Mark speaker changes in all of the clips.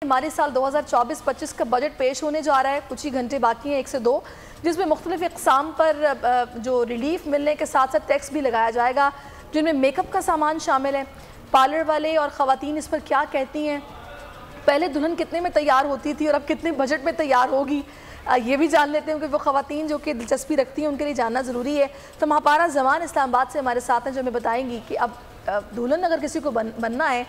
Speaker 1: हमारे साल 2024-25 का बजट पेश होने जा रहा है, कुछ ही घंटे बाकी हैं 1 से 2, जिसमें मुख्तलिफ इक़साम पर जो रिलीफ मिलने के साथ साथ टैक्स भी लगाया जाएगा, जिनमें मेकअप का सामान शामिल है। पार्लर वाले और ख़वातीन इस पर क्या कहती हैं, पहले दुल्हन कितने में तैयार होती थी और अब कितने बजट में तैयार होगी, ये भी जान लेते हैं कि वो ख़वातीन जो कि दिलचस्पी रखती हैं उनके लिए जानना ज़रूरी है। तो महापारा ज़मान इस्लामाबाद से हमारे साथ हैं जो हमें बताएंगी कि अब दुल्हन अगर किसी को बनना है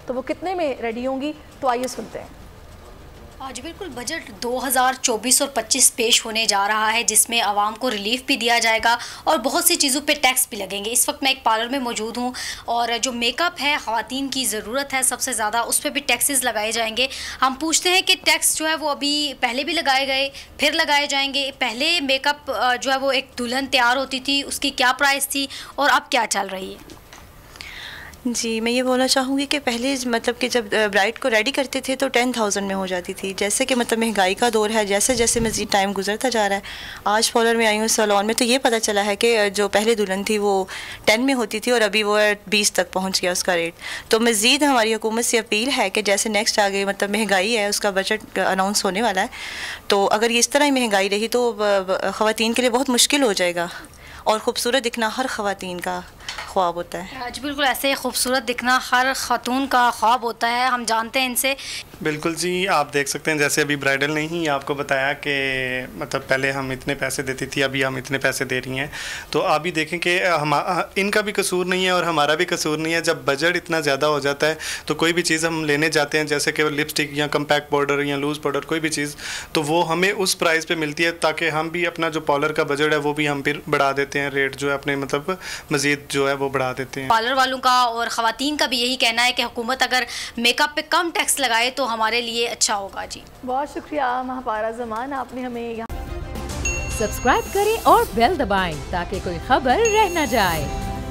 Speaker 1: तो वो कितने में रेडी होंगी। तो आइए सुनते हैं।
Speaker 2: जी बिल्कुल, बजट 2024 और 25 पेश होने जा रहा है, जिसमें आवाम को रिलीफ भी दिया जाएगा और बहुत सी चीज़ों पे टैक्स भी लगेंगे। इस वक्त मैं एक पार्लर में मौजूद हूँ और जो मेकअप है ख़वातीन की ज़रूरत है सबसे ज़्यादा, उस पर भी टैक्सेस लगाए जाएंगे। हम पूछते हैं कि टैक्स जो है वो अभी पहले भी लगाए गए, फिर लगाए जाएंगे। पहले मेकअप जो है वो एक दुल्हन तैयार होती थी, उसकी क्या प्राइस थी और अब क्या चल रही है?
Speaker 3: जी, मैं ये बोलना चाहूँगी कि पहले मतलब कि जब ब्राइड को रेडी करते थे तो 10,000 में हो जाती थी। जैसे कि मतलब महंगाई का दौर है, जैसे जैसे मज़ीद टाइम गुजरता जा रहा है, आज पार्लर में आई हूँ सैलून में, तो ये पता चला है कि जो पहले दुल्हन थी वो 10 में होती थी और अभी वो 20 तक पहुँच गया उसका रेट। तो मज़ीद हमारी हुकूमत से अपील है कि जैसे नेक्स्ट आगे मतलब महंगाई है, उसका बजट अनाउंस होने वाला है, तो अगर इस तरह ही महंगाई रही तो ख़वातीन के लिए बहुत मुश्किल हो जाएगा और ख़ूबसूरत दिखना हर ख़वातीन का ख्वाब होता है।
Speaker 2: जी बिल्कुल, ऐसे खूबसूरत दिखना हर खातून का ख्वाब होता है, हम जानते हैं इनसे।
Speaker 4: बिल्कुल जी, आप देख सकते हैं जैसे अभी ब्राइडल ने ही आपको बताया कि मतलब पहले हम इतने पैसे देती थी, अभी हम इतने पैसे दे रही हैं। तो आप भी देखें कि इनका भी कसूर नहीं है और हमारा भी कसूर नहीं है। जब बजट इतना ज़्यादा हो जाता है तो कोई भी चीज़ हम लेने जाते हैं, जैसे कि लिपस्टिक या कम्पैक्ट पाउडर या लूज़ पाउडर, कोई भी चीज़, तो वो हमें उस प्राइस पे मिलती है, ताकि हम भी अपना जो पार्लर का बजट है वो भी हम फिर बढ़ा देते हैं, रेट जो है अपने मतलब मज़ीद जो है वो बढ़ा देते हैं।
Speaker 2: पार्लर वालों का और ख़वातीन का भी यही कहना है कि हुकूमत अगर मेकअप पे कम टैक्स लगाए तो हमारे लिए अच्छा होगा। जी
Speaker 1: बहुत शुक्रिया महापारा ज़मान, आपने हमें यहाँ
Speaker 5: सब्सक्राइब करें और बेल दबाएं ताकि कोई खबर रह न जाए।